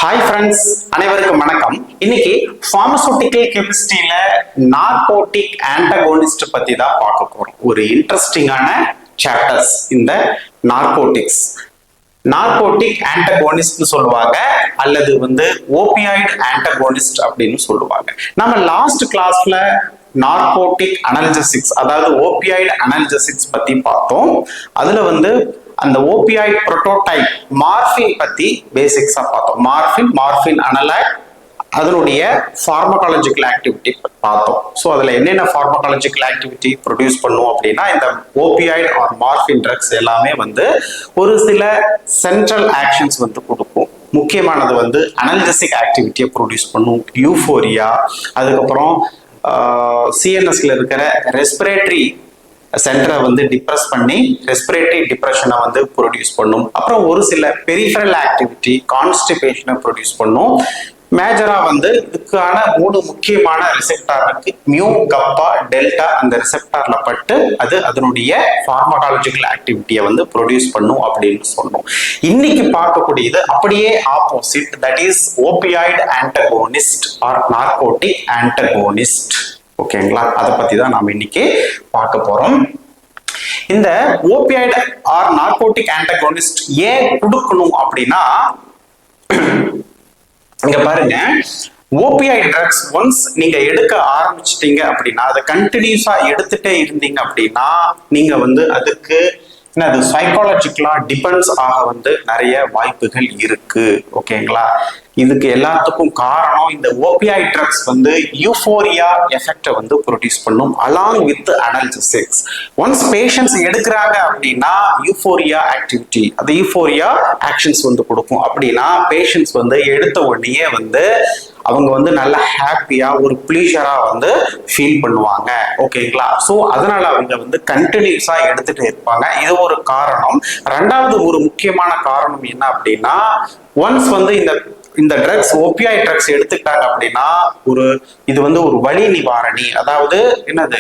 Hi friends, அனைவருக்கும் வணக்கம். இன்னைக்கு பார்மசூட்டிக்கல் கெமிஸ்ட்ரியில நார்கோட்டிக் ஆன்டகோனிஸ்ட் பத்தி தான் பார்க்க போறோம். ஒரு இன்ட்ரெஸ்டிங்கான சாப்டர்ஸ் இந்த நார்கோட்டிக்ஸ். நார்கோட்டிக் ஆன்டகோனிஸ்ட் சொல்லுவாங்க அல்லது ஓபியாய்டு ஆன்டகோனிஸ்ட் அப்படின்னு சொல்லுவாங்க. நம்ம லாஸ்ட் கிளாஸ்ல நார்கோட்டிக் அனல்ஜெசிக்ஸ் அதாவது ஓபியாய்டு அனல்ஜெசிக்ஸ் பத்தி பார்த்தோம். அதுல அந்த ஓபியாய்டு புரோட்டோடைப் மார்பின் பத்தி பேசிக்ஸா பார்த்தோம். மார்பின் அனலாக் அதனுடைய பார்மகாலஜிக்கல் ஆக்டிவிட்டி பார்த்தோம். ஸோ அதுல என்னென்ன பார்மகாலஜிக்கல் ஆக்டிவிட்டி ப்ரொடியூஸ் பண்ணும் அப்படின்னா, இந்த ஓபியாய்டு ஆர் மார்பின் ட்ரக்ஸ் எல்லாமே ஒரு சில சென்ட்ரல் ஆக்ஷன்ஸ் கொடுக்கும். முக்கியமானது அனல்ஜெசிக் ஆக்டிவிட்டியை ப்ரொடியூஸ் பண்ணும். யூஃபோரியா, அதுக்கப்புறம் சிஎன்எஸ்ல இருக்கிற ரெஸ்பிரேட்டரி சென்டரை டிப்ரெஸ் பண்ணி ரெஸ்பிரேட்டரி டிப்ரெஷனை ப்ரொடியூஸ் பண்ணும். அப்புறம் ஒரு சில பெரிஃபரல் ஆக்டிவிட்டி கான்ஸ்டிபேஷனை ப்ரொடியூஸ் பண்ணும். மேஜரா இதுக்கான 3 முக்கியமான ரிசெப்டார் இருக்கு. மியூ, கப்பா, டெல்டா. அந்த ரிசெப்டார்ல பட்டு அது அதனுடைய பார்மகாலஜிக்கல் ஆக்டிவிட்டியை ப்ரொடியூஸ் பண்ணும் அப்படின்னு சொன்னோம். இன்னைக்கு பார்க்கக்கூடியது அப்படியே opposite, that is opioid antagonist or narcotic antagonist. ஓகேங்களா? அதை பத்தி தான் நாம இன்னைக்கு பார்க்க போறோம். இந்த ஓபியாய்டு ஆர் நார்கோட்டிக் ஆன்டகோனிஸ்ட் ஏன் கொடுக்கணும் அப்படின்னா, இங்க பாருங்க, ஓபியாய்டு ட்ரக்ஸ் ஒன்ஸ் நீங்க எடுக்க ஆரம்பிச்சிட்டீங்க அப்படின்னா, அதை கண்டினியூஸா எடுத்துட்டே இருந்தீங்க அப்படின்னா, நீங்க அதுக்கு அது சைக்காலஜிக்கலா டிபெண்ட்ஸ் ஆக நிறைய வாய்ப்புகள் இருக்கு. ஓகேங்களா? இதுக்கு எல்லாத்துக்கும் காரணம் இந்த ஓபியாய்டு ட்ரக்ஸ் யூஃபோரியா எஃபெக்டை ப்ரொடியூஸ் பண்ணும் along with analgesics. Once patients எடுக்கிறாங்க அப்படின்னா யூஃபோரியா ஆக்டிவிட்டி, அந்த யூஃபோரியா ஆக்ஷன்ஸ் கொடுக்கும். அப்படின்னா பேஷண்ட்ஸ் எடுத்த உடனே அவங்க நல்ல ஹாப்பியா ஒரு ப்ளீஷரா ஃபீல் பண்ணுவாங்க. ஓகேங்களா? ஸோ அதனால அவங்க கண்டினியூஸா எடுத்துட்டு இருப்பாங்க. இது ஒரு காரணம். ரெண்டாவது ஒரு முக்கியமான காரணம் என்ன அப்படின்னா, ஒன்ஸ் இந்த ட்ரக்ஸ் ஓபியாய்டு ட்ரக்ஸ் எடுத்துக்கிட்டாங்க அப்படின்னா இது ஒரு வலி நிவாரணி, அதாவது என்னது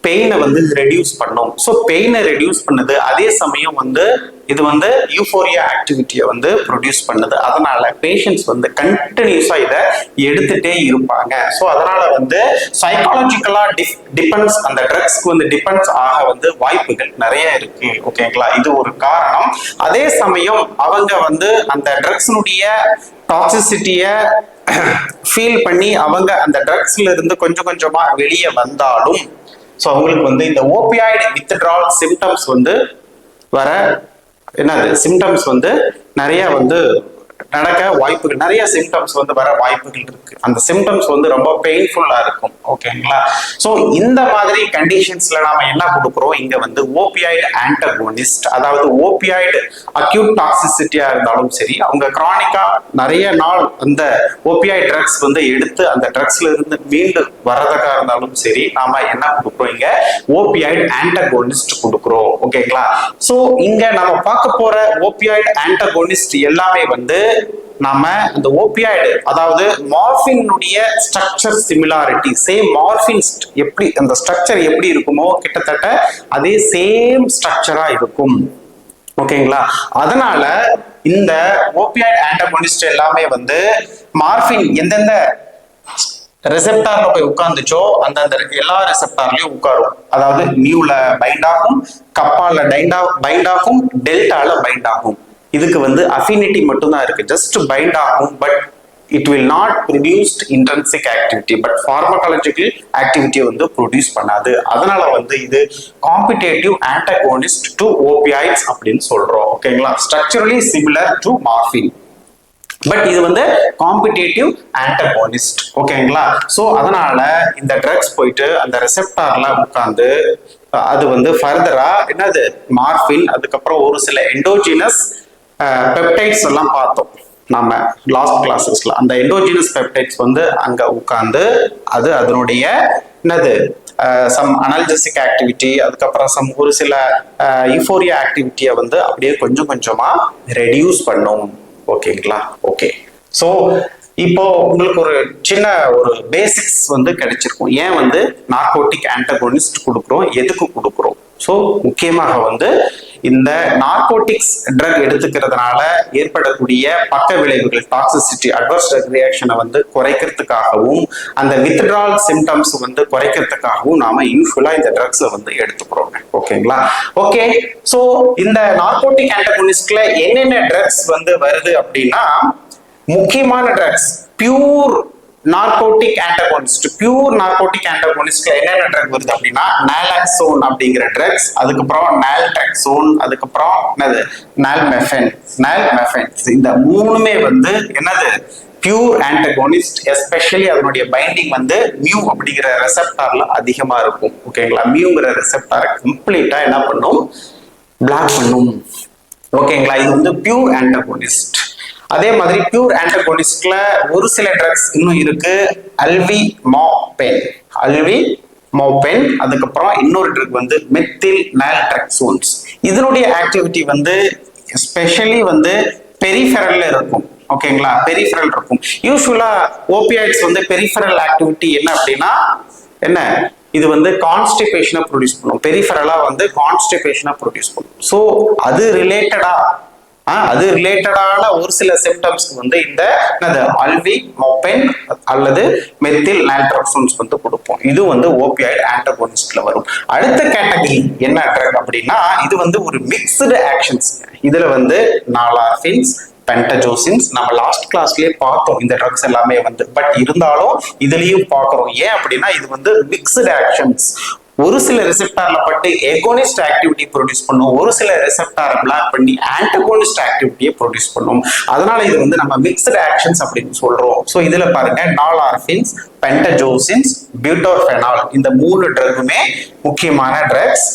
பெயினை ரெடியூஸ் பண்ணும். ஸோ பெயினை ரெடியூஸ் பண்ணுது, அதே சமயம் இது யூஃபோரியா ஆக்டிவிட்டியை ப்ரொடியூஸ் பண்ணுது. அதனால பேஷண்ட்ஸ் கண்டினியூஸா இதை எடுத்துட்டே இருப்பாங்க. ஸோ அதனால சைக்காலஜிக்கலா டிபெண்ட்ஸ், அந்த ட்ரக்ஸ்க்கு டிபெண்ட்ஸ் ஆக வாய்ப்புகள் நிறைய இருக்கு. ஓகேங்களா? இது ஒரு காரணம். அதே சமயம் அவங்க அந்த ட்ரக்ஸ்னுடைய டாக்ஸிசிட்டியை ஃபீல் பண்ணி அவங்க அந்த ட்ரக்ஸ்ல இருந்து கொஞ்சம் கொஞ்சமா வெளியே வந்தாலும், ஸோ அவங்களுக்கு இந்த ஓபியாய்டு வித்ட்ரால் சிம்டம்ஸ் வர சிம்டம்ஸ் நிறைய நடக்க வாய்ப்புகள், நிறைய சிம்டம்ஸ் வர வாய்ப்புகள் இருக்கு. அந்த சிம்டம்ஸ் ரொம்ப பெயின்ஃபுல்லா இருக்கும். ஓகேங்களா? ஸோ இந்த மாதிரி கண்டிஷன்ஸ்ல நாம என்ன கொடுக்குறோம், இங்க ஓபியாய்டு ஆன்டகோனிஸ்ட், அதாவது ஓபியாய்டு அக்யூட் டாக்ஸிசிட்டியா இருந்தாலும் சரி, அவங்க கிரானிக்கா நிறைய நாள் அந்த ஓபியாய்டு ட்ரக்ஸ் எடுத்து அந்த ட்ரக்ஸ்ல இருந்து மீண்டு வரதுக்கா இருந்தாலும் சரி, நாம என்ன கொடுக்குறோம், இங்க ஓபியாய்டு ஆன்டகோனிஸ்ட் கொடுக்குறோம். ஓகேங்களா? ஸோ இங்க நம்ம பார்க்க போற ஓபியாய்டு ஆன்டகோனிஸ்ட் எல்லாமே நாம அந்த ஓபியாய்டு, அதாவது மார்பினுடைய ஸ்ட்ரக்சர் சிமிலாரிட்டி, சேம் மார்பின் எப்படி அந்த ஸ்ட்ரக்சர் எப்படி இருக்குமோ கிட்டத்தட்ட அதே சேம் ஸ்ட்ரக்சரா இருக்கும். ஓகேங்களா? அதனால இந்த ஓபியாய்டு ஆன்டகோனிஸ்ட் எல்லாமே மார்பின் எந்தெந்த ரெசெப்டார்ல போய் உட்கார்ந்துச்சோ அந்தந்த எல்லா ரெசெப்டார்லயும் உட்காரும். அதாவது மியூல பைண்ட் ஆகும், கப்பால பைண்ட் ஆகும், டெல்டால பைண்ட் ஆகும். இதுக்கு அஃபினிட்டி மட்டும் தான் இருக்கு, ஜஸ்ட் பைண்ட் ஆகும். But it will not produced intrinsic activity, but pharmacological ஆக்டிவிட்டியை ப்ரொடியூஸ் பண்ணாது. அதனால இது காம்படிட்டிவ் ஆன்டகோனிஸ்ட் டு ஓபியாய்ட்ஸ் அப்படின்னு சொல்றோம். ஓகேங்களா? ஸ்ட்ரக்சரலி சிமிலர் டு மார்பின், பட் இது காம்படிட்டிவ் ஆன்டகோனிஸ்ட். ஓகேங்களா? ஸோ அதனால இந்த ட்ரக்ஸ் போயிட்டு அந்த ரெசெப்டார்ல உட்கார்ந்து அது ஃபர்தரா என்னது மார்பின், அதுக்கப்புறம் ஒரு சில எண்டோஜினஸ் பெப்டைட்ஸ் எல்லாம் பார்த்தோம் நம்ம லாஸ்ட் கிளாஸஸ்ல. அந்த எண்டோஜினஸ் பெப்டைட்ஸ் அங்க உட்கார்ந்து அது அதனுடைய என்னது சம் அனல்ஜெசிக் ஆக்டிவிட்டி, அதுக்கப்புறம் ஒரு சில யூஃபோரியா ஆக்டிவிட்டியை அப்படியே கொஞ்சம் கொஞ்சமா ரெடியூஸ் பண்ணும். ஓகேங்களா? ஓகே. ஸோ இப்போ உங்களுக்கு ஒரு சின்ன ஒரு பேசிக்ஸ் கிடைச்சிருக்கும். ஏன் நார்கோட்டிக் ஆன்டகோனிஸ்ட் கொடுக்குறோம், எதுக்கு கொடுக்குறோம். ஸோ முக்கியமாக இந்த நார்கோட்டிக்ஸ் ட்ரக் எடுத்துக்கிறதுனால ஏற்படக்கூடிய பக்க விளைவுகள், டாக்ஸிசிட்டி, அட்வர்ஸ் ரியாக்ஷனை வந்து குறைக்கிறதுக்காகவும் அந்த வித்ட்ரால் சிம்டம்ஸ் வந்து குறைக்கிறதுக்காகவும் நாம யூஸ்வலா இந்த ட்ரக்ஸை வந்து எடுத்துக்கிறோம். ஓகேங்களா? ஓகே, சோ இந்த நார்கோட்டிக் ஆன்டகோனிஸ்ட்ல என்னென்ன ட்ரக்ஸ் வந்து வருது அப்படின்னா, முக்கியமான drugs pure narcotic antagonist. Pure narcotic ஆன்டகோனிஸ்ட்ல என்னென்ன ட்ரக் வருது அப்படின்னா, நாலாக்சோன் அப்படிங்கிற ட்ரக்ஸ், அதுக்கப்புறம் நால்ட்ரெக்சோன், அதுக்கப்புறம் என்னது நால்மெஃபென். இந்த மூணுமே வந்து என்னது பியூர் ஆன்டகோனிஸ்ட். எஸ்பெஷலி அதனுடைய பைண்டிங் வந்து மியூ அப்படிங்கிற ரெசெப்டார்ல அதிகமா இருக்கும். ஓகேங்களா? மியூங்கிற ரெசெப்டாரை கம்ப்ளீட்டா என்ன பண்ணும், பிளாக் பண்ணும். ஓகேங்களா? இது வந்து பியூர் ஆன்டகோனிஸ்ட். அதே மாதிரி பியூர் ஆன்டகோனிஸ்ட்ல ஒரு சில ட்ரக்ஸ் இன்னும் இருக்கு. அல்விமோபென், அதுக்கப்புறம் இன்னொரு ட்ரக் வந்து மெத்தில் நால்ட்ரெக்சோன்ஸ். இதனுடைய ஆக்டிவிட்டி வந்து ஸ்பெஷலி வந்து பெரிஃபெரல்ல இருக்கும். ஓகேங்களா? பெரிஃபெரல் இருக்கும். யூஸ்வலா ஓபியாய்ட்ஸ் வந்து பெரிஃபெரல் ஆக்டிவிட்டி என்ன அப்படின்னா, என்ன இது வந்து கான்ஸ்டிபேஷனை ப்ரொடியூஸ் பண்ணும். பெரிஃபெரலா வந்து கான்ஸ்டிபேஷனை ப்ரொடியூஸ் பண்ணும். ஸோ அது ரிலேட்டடான ஒரு சில சிம்டம்ஸ்க்கு வந்து இந்த அல்விமோபென் அல்லது மெத்தில் நால்ட்ரெக்சோன்ஸ் வந்து கொடுப்போம். இது வந்து ஓபியாய்டு ஆன்டகோனிஸ்ட்ல வரும். அடுத்த கேட்டகரி என்ன ட்ரக் அப்படின்னா, இது வந்து ஒரு மிக்ஸ்டு ஆக்ஷன்ஸ். இதுல வந்து நாலார்பின்ஸ், பென்டஜோசின்ஸ் நம்ம லாஸ்ட் கிளாஸ்லயே பார்த்தோம் இந்த ட்ரக்ஸ் எல்லாமே வந்து. பட் இருந்தாலும் இதுலயும் பார்க்கிறோம். ஏன் அப்படின்னா இது வந்து மிக்ஸ்டு ஆக்ஷன்ஸ். ஒரு சில ரிசெப்டார்ல பட்டு எகோனிஸ்ட் ஆக்டிவிட்டி ப்ரொடியூஸ் பண்ணும், ஒரு சில ரிசெப்டார் பிளாக் பண்ணி ஆன்டகோனிஸ்ட் ஆக்டிவிட்டியை ப்ரொடியூஸ் பண்ணும். அதனால இது வந்து நம்ம மிக்ஸ்டு ஆக்ஷன்ஸ் அப்படின்னு சொல்றோம். ஸோ இதுல பாருங்க, நாலார்பின்ஸ், பென்டஜோசின்ஸ், பியூட்டோர்பெனால், இந்த மூணு ட்ரக்குமே முக்கியமான ட்ரக்ஸ்.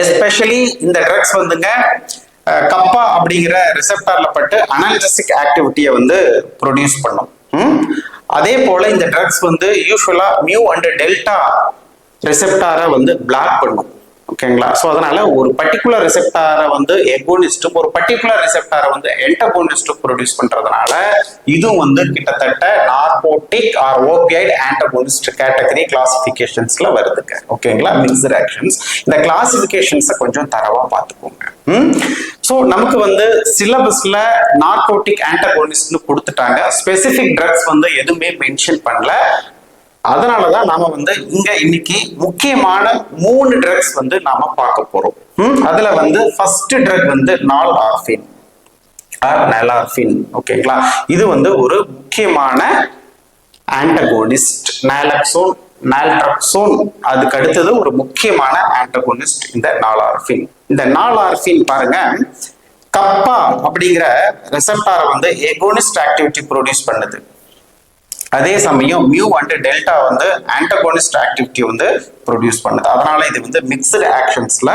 எஸ்பெஷலி இந்த ட்ரக்ஸ் வந்துங்க கப்பா அப்படிங்கிற ரிசெப்டார்ல பட்டு அனால்ஜெசிக் ஆக்டிவிட்டியை வந்து ப்ரொடியூஸ் பண்ணும். அதே போல இந்த ட்ரக்ஸ் வந்து யூஸ்வலா மியூ அண்ட் டெல்டா ரிசெப்டாரை வந்து பிளாக் பண்ணும். ஓகேங்களா? ஸோ அதனால ஒரு பர்டிகுலர் ரிசெப்டாரை வந்து எகோனிஸ்டும் ஒரு பர்டிகுலர் ரிசெப்டாரை வந்து என்டகோனிஸ்டும் ப்ரொடியூஸ் பண்றதுனால இதுவும் வந்து கிட்டத்தட்ட narcotic or opioid antagonist category கிளாசிபிகேஷன்ஸ்ல வருதுங்க. ஓகேங்களா? Mixed actions. இந்த கிளாசிபிகேஷன்ஸை கொஞ்சம் தரவா பார்த்துக்கோங்க. ஸோ நமக்கு வந்து சிலபஸ்ல நார்கோட்டிக் ஆன்டகோனிஸ்ட்னு கொடுத்துட்டாங்க. ஸ்பெசிபிக் ட்ரக்ஸ் வந்து எதுவுமே மென்ஷன் பண்ணல. அதனாலதான் நாம வந்து இங்க இன்னைக்கு முக்கியமான 3 ட்ரக்ஸ் வந்து நாம பார்க்க போறோம். அதுல வந்து ஃபர்ஸ்ட் ட்ரக் வந்து நாலார்பின். ஓகேங்களா? இது வந்து ஒரு முக்கியமான ஆன்டகோனிஸ்ட். நால்ட்ரெக்சோன் அதுக்கு அடுத்தது ஒரு முக்கியமான ஆன்டகோனிஸ்ட் இந்த நாலார்பின். இந்த நாலார்பின் பாருங்க, கப்பா அப்படிங்கிற ரெசெப்டாரை வந்து எகோனிஸ்ட் ஆக்டிவிட்டி ப்ரொடியூஸ் பண்ணுது. அதே சமயம் மியூ அண்ட் டெல்டா வந்து ஆன்டகோனிஸ்ட் ஆக்டிவிட்டி வந்து ப்ரொடியூஸ் பண்ணுது. அதனால இது வந்து மிக்ஸ்டு ஆக்ஷன்ஸ்ல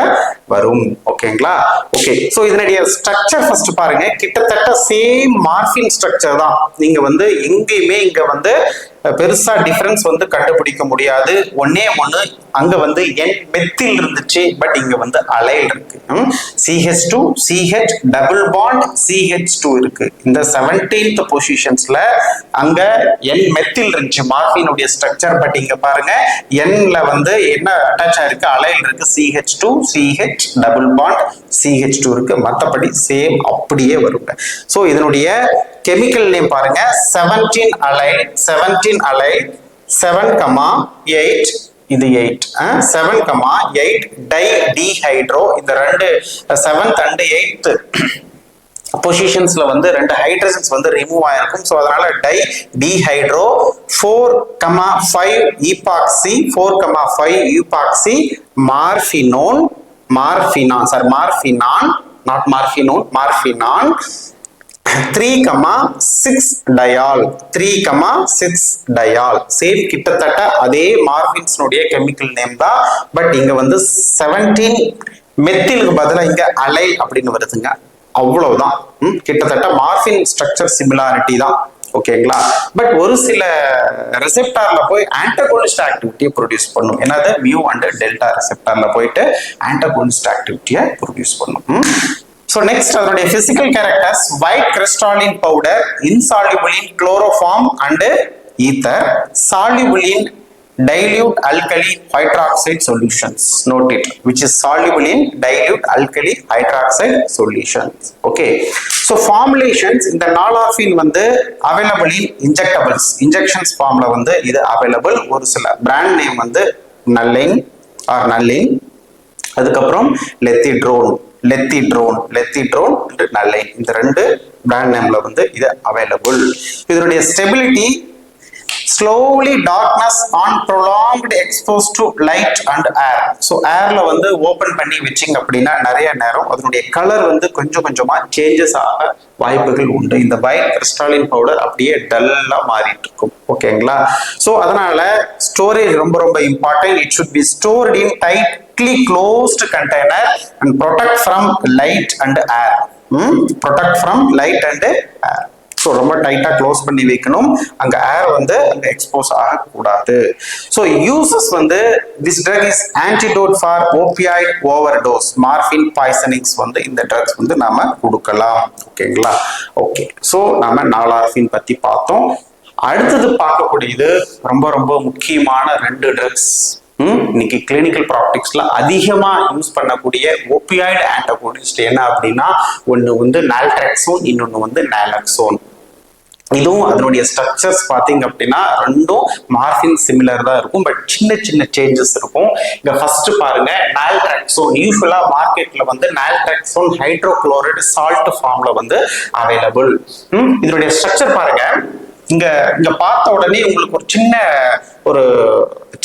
வரும். ஓகேங்களா? ஓகே, ஸோ இதனுடைய ஸ்ட்ரக்சர் ஃபர்ஸ்ட் பாருங்க. கிட்டத்தட்ட சேம் மார்பின் ஸ்ட்ரக்சர் தான். நீங்க வந்து எங்கேயுமே இங்க வந்து பெருசா டிஃபரன்ஸ் வந்து கண்டுபிடிக்க முடியாது. ஒன்னே ஒண்ணு, அங்க வந்து என் மெத்தில் இருந்துச்சு, பட் இங்க வந்து அலைல் இருக்கு. CH2 CH double bond CH2 இருக்கு. இந்த 17th பொசிஷன்ஸ்ல அங்க என் மெத்தில் இருந்துச்சு மார்பினுடைய ஸ்ட்ரக்சர். பட் இங்க பாருங்க, என்ல வந்து என்ன அட்டாச் ஆயிருக்கு, அலைல் இருக்கு. CH2 CH double bond CH2 இருக்கு. மற்றபடி சேம் அப்படியே வருங்க. ஸோ இதனுடைய கெமிக்கல் நேம் பாருங்க, 17 அலைல் 7,8 இது 8 7,8 டை டிஹைட்ரோ. இந்த ரெண்டு 7th and 8th பொசிஷன்ஸ்ல வந்து 2 ஹைட்ரஜன்ஸ் வந்து ரிமூவ் ஆயிருக்கும். ஸோ அதனால didehydro 4,5 epoxy 4,5 epoxy morphinan 3,6 diol 3,6 diol. Same கிட்டத்தட்ட அதே மார்பின்ஸ்னுடைய கெமிக்கல் நேம் தான். பட் இங்க வந்து 17 மெத்திலுக்கு பதிலா இங்க அலை அப்படின்னு வருதுங்க. அவ்வளவுதான். கிட்டத்தட்ட மார்பின் ஸ்ட்ரக்சர் சிமிலாரிட்டி தான். ஓகேங்களா? பட் ஒரு சில ரிசெப்டார்ல போய் ஆன்டகோனிஸ்ட் ஆக்டிவிட்டியை ப்ரொடியூஸ் பண்ணும். என்னது, மியூ அண்ட் டெல்டா ரிசெப்டார்ல போயிட்டு ஆன்டகோனிஸ்ட் ஆக்டிவிட்டியை ப்ரொடியூஸ் பண்ணும். So next, அதனுடைய physical characters: white crystalline powder, insoluble in chloroform and ether, soluble in dilute alkali hydroxide solutions. Note it, which is soluble in dilute alkali hydroxide solutions. Okay, so formulations இந்த நாலார்ஃபின் வந்து available in injectables, injections formula வந்து இது available. ஒரு சில brand name வந்து Nalin or Nalin, அதுக்கப்புறம் லெத்திட்ரோன் நல்லைன், இந்த ரெண்டு பிராண்ட் நேம்ல வந்து இது அவைலபிள். இதனுடைய stability slowly darkness on prolonged exposed to light and air. So airல வந்து ஓபன் பண்ணி வெச்சிங்க அப்படின்னா நிறைய நேரம் அதனுடைய கலர் வந்து கொஞ்சம் கொஞ்சமா சேஞ்சஸ் ஆக வாய்ப்புகள் உண்டு. இந்த ஒயிட் கிறிஸ்டாலின் பவுடர் அப்படியே டல்லா மாறிட்டு இருக்கும். ஓகேங்களா? ஸோ அதனால ஸ்டோரேஜ் ரொம்ப ரொம்ப important. It should be stored in tightly closed container and protect from light and air. Protect from light and air. So ரொம்ப டைட்டா க்ளோஸ் பண்ணி வைக்கணும். அங்க ஏர் வந்து அங்க எக்ஸ்போஸ் ஆகக்கூடாது. ஸோ யூசஸ் வந்து this drug is antidote for opioid overdose, morphine poisonings வந்து இந்த ட்ரக்ஸ் வந்து நாம கொடுக்கலாம். ஓகேங்களா? ஓகே, ஸோ நாம நாலார்ஃபின் பத்தி பார்த்தோம். அடுத்தது பார்க்கக்கூடியது ரொம்ப ரொம்ப முக்கியமான ரெண்டு ட்ரக்ஸ். இன்னைக்கு கிளினிக்கல் ப்ராக்டிக்ஸ்ல அதிகமா யூஸ் பண்ணக்கூடிய ஓபியாய்டு ஆன்டகோனிஸ்ட் என்ன அப்படின்னா, ஒன்னு வந்து நால்ட்ரெக்சோன், இன்னொன்னு வந்து நாலக்சோன். இதுவும் அதனுடைய ஸ்ட்ரக்சர்ஸ் பாத்தீங்க அப்படின்னா ரெண்டும் மார்பின் சிமிலர் தான் இருக்கும், பட் சின்ன சின்ன சேஞ்சஸ் இருக்கும். இங்க ஃபர்ஸ்ட் பாருங்க, நால்ட்ரெக்சோன் யூசுவலா மார்க்கெட்ல வந்து நால்ட்ரெக்சோன் ஹைட்ரோகுளோரைடு சால்ட் ஃபார்ம்ல வந்து அவைலபிள். இதனுடைய ஸ்ட்ரக்சர் பாருங்க, இங்க இங்க பார்த்த உடனே உங்களுக்கு ஒரு சின்ன ஒரு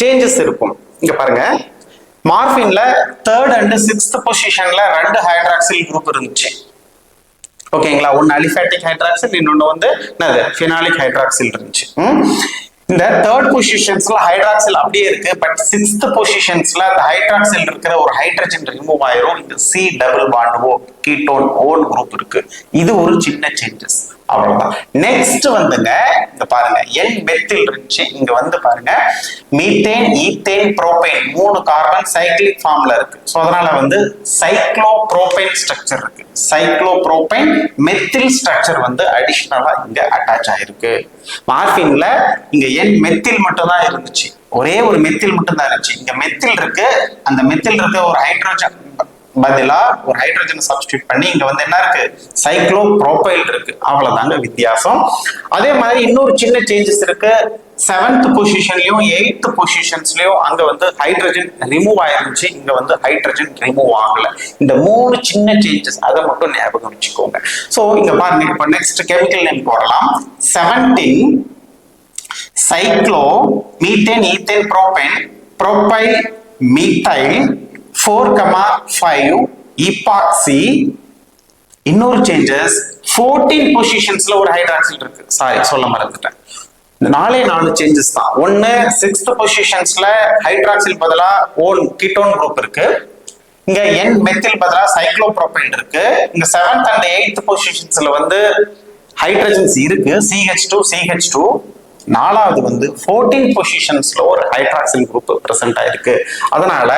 சேஞ்சஸ் இருக்கும். இங்க பாருங்க, மார்பின்ல 3rd and 6th பொசிஷன்ல ரெண்டு ஹைட்ராக்சில் குரூப் இருந்துச்சு. ஓகேங்களா? ஒன்னு அலிஃபாட்டிக் ஹைட்ராக்சில், இன்னொன்னு வந்து என்னது ஃபினாலிக் ஹைட்ராக்சில் இருந்துச்சு. இந்த 3rd பொசிஷன்ஸ்ல ஹைட்ராக்சில் அப்படியே இருக்கு, பட் 6th பொசிஷன்ஸ்ல அந்த ஹைட்ராக்சில் இருக்கிற ஒரு ஹைட்ரஜன் ரிமூவ் ஆயிரும். இந்த C double bond O ketone own group இருக்கு. இது ஒரு சின்ன சேஞ்சஸ், அவ்வளவுதான். நெக்ஸ்ட் வந்துங்க, இங்க பாருங்க N மெத்தில் இருந்துச்சு, இங்க வந்து பாருங்க methane, ethane, propane 3 carbon cyclic ஃபார்ம்ல இருக்கு. சோ அதனால வந்து சைக்ளோப்ரோபேன் ஸ்ட்ரக்சர் இருக்கு. சைக்ளோப்ரோபேன் மெத்தில் ஸ்ட்ரக்சர் வந்து அடிஷனலா இங்க அட்டாச் ஆயிருக்கு. மார்பின்ல இங்க N மெத்தில் மட்டும் தான் இருந்துச்சு, ஒரே ஒரு மெத்தில் மட்டும் தான் இருந்துச்சு. இங்க மெத்தில் இருக்கு, அந்த மெத்தில் இருக்க ஒரு ஹைட்ரோஜன் பதிலா ஒரு ஹைட்ரஜன் சப்ஸ்டியூட் பண்ணி இங்க வந்து என்ன இருக்கு, சைக்ளோப்ரோபைல் இருக்கு. அவ்வளவுதாங்க வித்தியாசம். அதே மாதிரி இன்னொரு சின்ன சேஞ்சஸ் இருக்கு. 7th பொசிஷன்லயும் 8th பொசிஷன்ஸ்லயும் அங்க வந்து ஹைட்ரஜன் ரிமூவ் ஆயிருந்துச்சு, இங்க வந்து ஹைட்ரஜன் ரிமூவ் ஆகல. இந்த 3 சின்ன சேஞ்சஸ் அதை மட்டும் ஞாபகம் வச்சுக்கோங்க. சோ இங்க பாருங்க, இப்ப நெக்ஸ்ட் கெமிக்கல் நேம் போடலாம். 17 cyclo methane, ethane, propane, propyl methyl 4,5 epoxy. இன்னொரு சேஞ்சஸ், 14 பொசிஷன்ஸ்ல ஒரு ஹைட்ராக்சில் இருக்கு. சாரி, சொல்ல மறந்துட்டேன். இந்த 4 சேஞ்சஸ் தான். ஒன்னு 6th பொசிஷன்ஸ்ல ஹைட்ராக்சில் பதிலா ஓன் கீட்டோன் குரூப் இருக்கு. இங்க N மெத்தில் பதிலா சைக்ளோப்ரோபைன் இருக்கு. இங்க 7th and 8th பொசிஷன்ஸ்ல வந்து ஹைட்ரஜன்ஸ் இருக்கு, CH2. 4வது வந்து 14 பொசிஷன்ஸ்ல ஒரு ஹைட்ராக்சில் குரூப் பிரசன்ட் ஆயிருக்கு. அதனால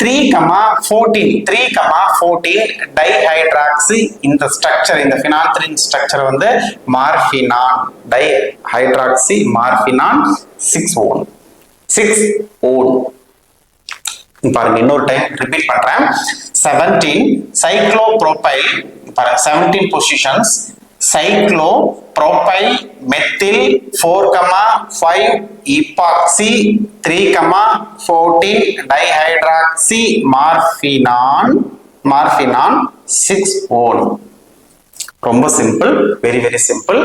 3,14 டைஹைட்ராக்சி இந்த ஸ்ட்ரக்சர், இந்த ஃபினால்த்ரின் ஸ்ட்ரக்சர் வந்து மார்பினான், டைஹைட்ராக்சி மார்பினான் 6-one. பாருங்க, இன்னொரு டைம் ரிப்பீட் பண்றேன். 17 சைக்ளோப்ரோபைல், பாருங்க 17 positions, cyclopropyl methyl 4,5 epoxy 3,14 dihydroxy morphinan 6-one. ரொம்ப சிம்பிள், வெரி வெரி சிம்பிள்.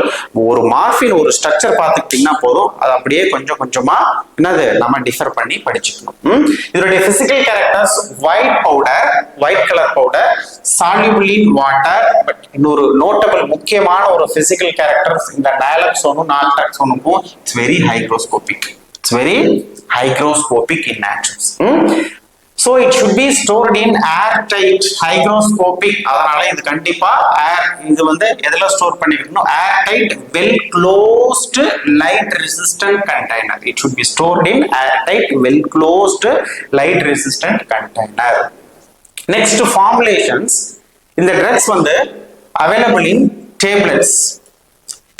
ஒரு மார்பின் ஒரு ஸ்ட்ரக்சர் பார்த்துக்கிட்டீங்கன்னா போதும், அது அப்படியே கொஞ்சம் கொஞ்சமா என்னது நம்ம டிஃபர் பண்ணி படிச்சுக்கணும். இதனுடைய physical characters, white colour powder, soluble in water. But இன்னொரு நோட்டபிள் முக்கியமான ஒரு பிசிக்கல் கேரக்டர்ஸ் இந்த நாலக்சோனும் நால்ட்ரெக்சோனுக்கும், it's very hygroscopic in nature. So it should be stored in airtight hygroscopic. அதனால இது கண்டிப்பா இது வந்து எதுல ஸ்டோர் பண்ணிக்கணும், airtight well closed light resistant container. It should be stored in airtight well closed light resistant container. Next, formulations. இந்த drugs வந்து available in tablets.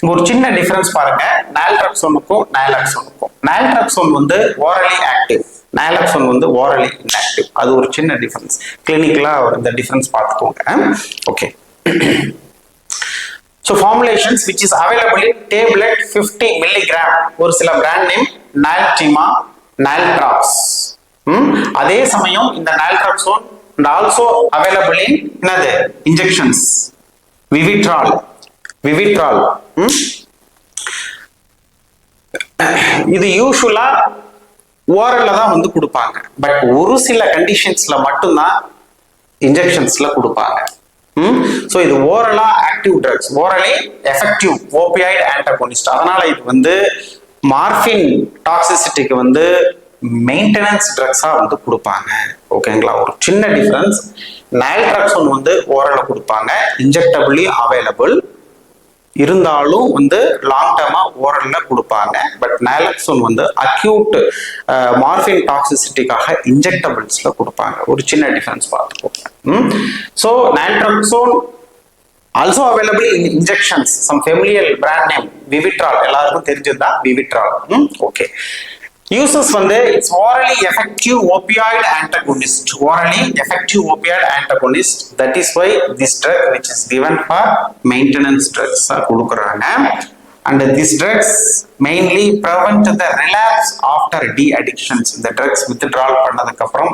ஒரு சின்ன டிஃபரன்ஸ் பாருங்க, நால்ட்ரக்சோனுக்கும் நைலாக்சோனுக்கும். நால்ட்ரக்சோன் வந்து ஓரலி ஆக்டிவ், நைலாக்சோன் வந்து ஓரலி இன்ஆக்டிவ். அது ஒரு சின்ன டிஃபரன்ஸ். கிளினிக்கலா இந்த டிஃபரன்ஸ் பார்த்துக்கோங்க. Okay. So formulations which is available in tablet 50 milligram. ஒரு சில பிராண்ட் நேம் Naltima, Naltrox. அதே சமயம் இந்த Naltrexone and also available in என்னது injections. Vivitrol. இது யூசுவலா ஓரல்ல தான் வந்து கொடுப்பாங்க. பட் ஒரு சில கண்டிஷன்ஸ்ல மட்டும்தான் இன்ஜெக்ஷன்ஸ்ல கொடுப்பாங்க. ஸோ இது ஓரலா active drugs, orally effective opioid antagonist. அதனால இது வந்து மார்பின் டாக்ஸிசிட்டிக்கு வந்து மெயின்டெனன்ஸ் ட்ரக்ஸா வந்து கொடுப்பாங்க. ஓகேங்களா? ஒரு சின்ன டிஃபரன்ஸ். நால்ட்ரக்சோன் வந்து ஓரல்ல கொடுப்பாங்க, இன்ஜெக்டபிளி அவைலபிள் இருந்தாலும் வந்து லாங் டேர்மா ஓரல்ல கொடுப்பாங்க. பட் நால்ட்ரக்சோன் வந்து அக்யூட் மார்பின் டாக்ஸிசிட்டிக்காக இன்ஜெக்டபிள்ஸ்ல கொடுப்பாங்க. ஒரு சின்ன டிஃபரன்ஸ் பார்த்துக்கோங்க. So naltrexone also available in injections. Some familiar brand name Vivitrol. எல்லாருக்கும் தெரிஞ்சதுதான் Vivitrol. Okay. Uses வந்து it's orally effective opioid antagonist. Orally effective opioid antagonist. That is why this drug which is given for maintenance drugs கொடுக்குறாங்க. And these drugs mainly prevent the relapse after de-addictions. இந்த drugs withdrawal பண்ணதுக்கு அப்புறம்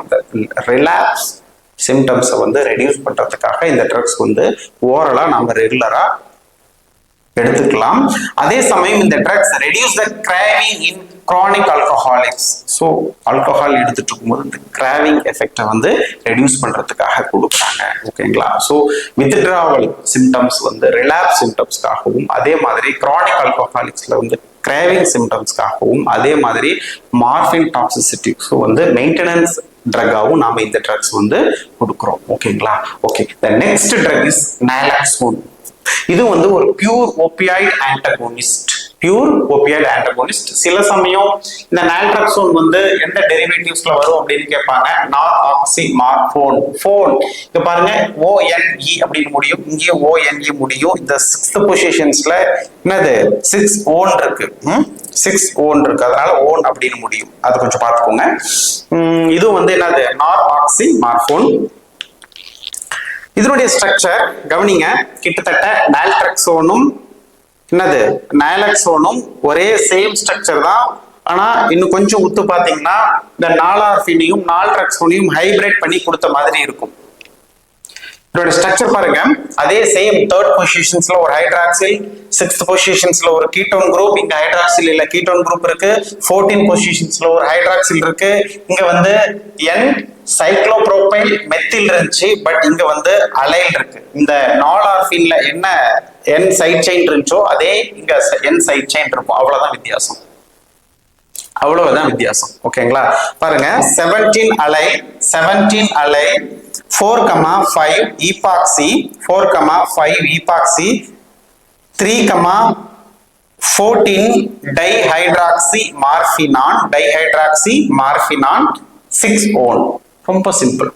relapse symptoms வந்து reduce பண்றதுக்காக இந்த drugs வந்து ஓரலா நம்ம ரெகுலரா எடுத்துக்கலாம். அதே சமயம் இந்த drugs reduce the craving in chronic alcoholics. So alcohol எடுத்துட்டு இருக்கும்போது இந்த கிராவிங் எஃபெக்டை வந்து ரெடியூஸ் பண்றதுக்காக கொடுக்குறாங்க. ஓகேங்களா? ஸோ வித்ட்ராவல் சிம்டம்ஸ் வந்து ரிலாப்ஸ் சிம்டம்ஸ்க்காகவும், அதே மாதிரி கிரானிக் ஆல்கஹாலிக்ஸ்ல வந்து கிராவிங் சிம்டம்ஸ்க்காகவும், அதே மாதிரி மார்பின் டாக்ஸிசிட்டிஸ் வந்து மெயின்டெனன்ஸ் ட்ரக்காவும் நாம இந்த ட்ரக்ஸ் வந்து கொடுக்குறோம். ஓகேங்களா? Okay. The next drug is naloxone. இது வந்து ஒரு பியூர் ஓபியாய்டு ஆன்டகோனிஸ்ட். சில சமயம் இந்த நால்ட்ரக்சோன் வந்து எந்த டெரிவேட்டிவ்ஸ்ல வரும் அப்படின்னு கேட்பாங்க. நார்ஆக்சிமார்போன். போன் இங்க பாருங்க, ONE அப்படின்னு முடியும், இங்கே ONE முடியும். இந்த 6th பொசிஷன்ஸ்ல என்னது 6 ஓன் இருக்கு, 6 ஓன் இருக்கு, அதனால ஓன் அப்படின்னு முடியும். அது கொஞ்சம் பார்த்துக்கோங்க. இது வந்து என்னது நார்ஆக்சிமார்போன். இதனுடைய ஸ்ட்ரக்சர் கவனிங்க. கிட்டத்தட்ட நால்ட்ரக்சோனும் என்னது நைலாக்சோனும் ஒரே சேம் ஸ்ட்ரக்சர் தான். ஆனா இன்னும் கொஞ்சம் உத்து பாத்தீங்கன்னா இந்த நாலார்பினையும் நால்ட்ரக்சோனையும் ஹைபிரிட் பண்ணி கொடுத்த மாதிரி இருக்கும். இதோட ஸ்ட்ரக்சர் பாருங்க, அதே சேம் 3rd பொசிஷன்ஸ்ல ஒரு ஹைட்ராக்சில், 6th பொசிஷன்ஸ்ல ஒரு கீட்டோன் குரூப், இங்க ஹைட்ராக்சில் இல்ல கீட்டோன் குரூப் இருக்கு. 14 பொசிஷன்ஸ்ல ஒரு ஹைட்ராக்சில் இருக்கு. இங்க வந்து N சைக்ளோப்ரோபைல் மெத்தில் இருந்துச்சு, பட் இங்க வந்து அலைல் இருக்கு. இந்த நாலார்பின்ல என்ன N சைட் செயின் இருந்துச்சோ அதே இங்க N சைட் செயின் இருக்கும். அவ்வளவுதான் வித்தியாசம். ஓகேங்களா? பாருங்க, 17 allyl 4,5 epoxy, 4,5 epoxy, 3,14 dihydroxy morphinan 6 one. ரொம்ப சிம்பிள்.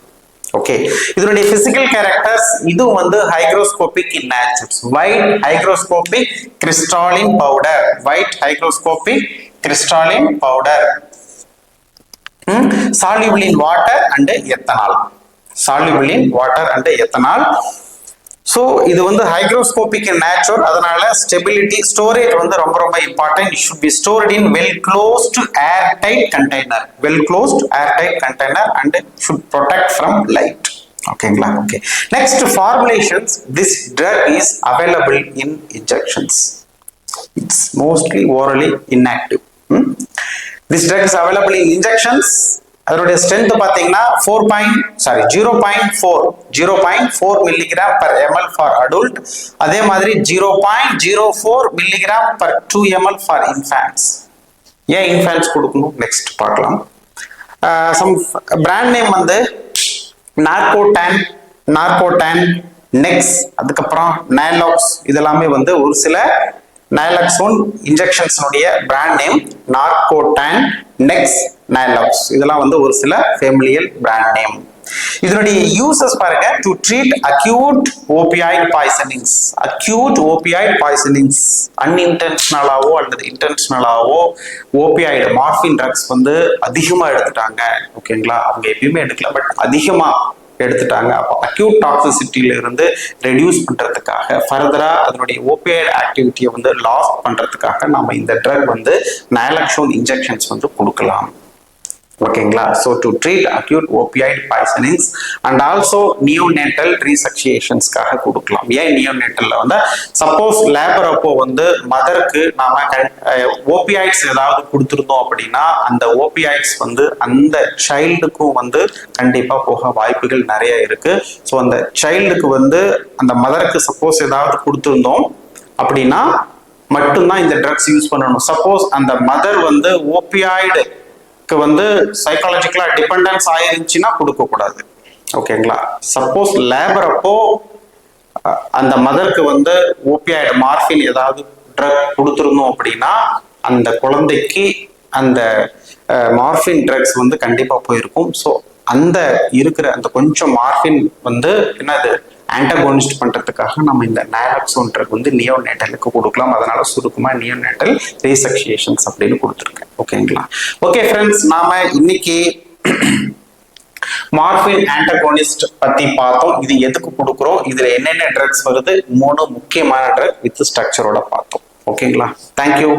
ஓகே. இதனுடைய பிசிக்கல் கேரக்டர்ஸ், இது வந்து hygroscopic in nature. White hygroscopic crystalline powder, soluble in water and ethanol. So இது வந்து ஹைக்ரோஸ்கோபிக் இன் நேச்சர். அதனால ஸ்டெபிலிட்டி, ஸ்டோரேஜ் வந்து ரொம்ப ரொம்ப important. It should be stored in well closed airtight container and should protect from light. ஓகேங்களா? Okay. Next formulations. This drug is available in injections. It's mostly orally inactive. This drug is available in injections. அதோட strength பாத்தீங்கன்னா 0.4 milligram per ml for adult. அதே மாதிரி 0.04 milligram per 2 ml for infants. ஏன் இன்ஃபேன்ட்ஸ் கொடுக்கணும் next பார்க்கலாம். Some brand name வந்து நார்கோடான், நெக்ஸ், அதுக்கப்புறம் நைலாக்ஸ். இதெல்லாமே வந்து ஒரு சில நைலாக்சோன் இன்ஜெக்ஷன்ஸ்னுடைய பிராண்ட் நேம். நார்கோடான், நெக்ஸ், நைலாக்ஸ் இதெல்லாம் வந்து ஒரு சில ஃபேமிலியல் பிராண்ட் நேம். இதனுடைய யூசஸ் பாருங்க, to treat acute opioid பாய்சனிங்ஸ். Acute opioid பாய்சனிங்ஸ் அன்இன்டென்ஷனலாவோ அல்லது இன்டென்ஷனலாவோ ஓபியாய்டு மார்பின் ட்ரக்ஸ் வந்து அதிகமா எடுத்துட்டாங்க, ஓகேங்களா, அவங்க எப்பயுமே எடுக்கல பட் அதிகமா எடுத்துட்டாங்க. அப்போ அக்யூட் டாக்ஸிசிட்டியில இருந்து ரெடியூஸ் பண்றதுக்காக, ஃபர்தரா அதனுடைய ஓபியாய்டு ஆக்டிவிட்டியை வந்து லாஸ் பண்றதுக்காக நம்ம இந்த ட்ரக் வந்து நைலாக்சோன் இன்ஜெக்ஷன்ஸ் வந்து கொடுக்கலாம், ஓகேங்களா. So to treat acute opioid poisonings and also neonatal ரீசக்சியேஷன்ஸ்க்காக கொடுக்கலாம். ஏன் நியோநேட்டல்ல வந்து சப்போஸ் லேபர் அப்போ வந்து மதருக்கு நாம ஓபியாய்ட்ஸ் ஏதாவது கொடுத்துருந்தோம் அப்படின்னா அந்த ஓபியாய்ட்ஸ் வந்து அந்த சைல்டுக்கும் வந்து கண்டிப்பா போக வாய்ப்புகள் நிறைய இருக்கு. ஸோ அந்த சைல்டுக்கு வந்து அந்த மதருக்கு சப்போஸ் ஏதாவது கொடுத்துருந்தோம் அப்படின்னா மட்டும்தான் இந்த ட்ரக்ஸ் யூஸ் பண்ணணும். சப்போஸ் அந்த மதர் வந்து ஓபியாய்டு வந்து சைக்காலஜிக்கலா டிபெண்டன்ஸ் ஆயிருந்துச்சுன்னா கொடுக்க கூடாது, ஓகேங்களா. சப்போஸ் லேபர் அப்போ அந்த மதருக்கு வந்து ஓபியாய்டு மார்பின் ஏதாவது ட்ரக் கொடுத்துருந்தோம் அப்படின்னா அந்த குழந்தைக்கு அந்த மார்பின் ட்ரக்ஸ் வந்து கண்டிப்பா போயிருக்கும். ஸோ அந்த இருக்கிற அந்த கொஞ்சம் மார்பின் வந்து என்னது ஆன்டகோனிஸ்ட் பண்றதுக்காக நம்ம இந்த நைலாக்சோன் ட்ரக் வந்து நியோநேட்டலுக்கு கொடுக்கலாம். அதனால சுருக்கமா நியோநேட்டல் ரீசக்சியேஷன்ஸ் அப்படின்னு கொடுத்துருக்கேன், ஓகேங்களா. ஓகே ஃப்ரெண்ட்ஸ், நாம இன்னைக்கு மார்பின் ஆன்டகோனிஸ்ட் பத்தி பார்த்தோம். இது எதுக்கு கொடுக்குறோம், இதுல என்னென்ன ட்ரக்ஸ் வருது, 3 முக்கியமான ட்ரக் வித் ஸ்ட்ரக்சரோட பார்த்தோம், ஓகேங்களா. தேங்க்யூ.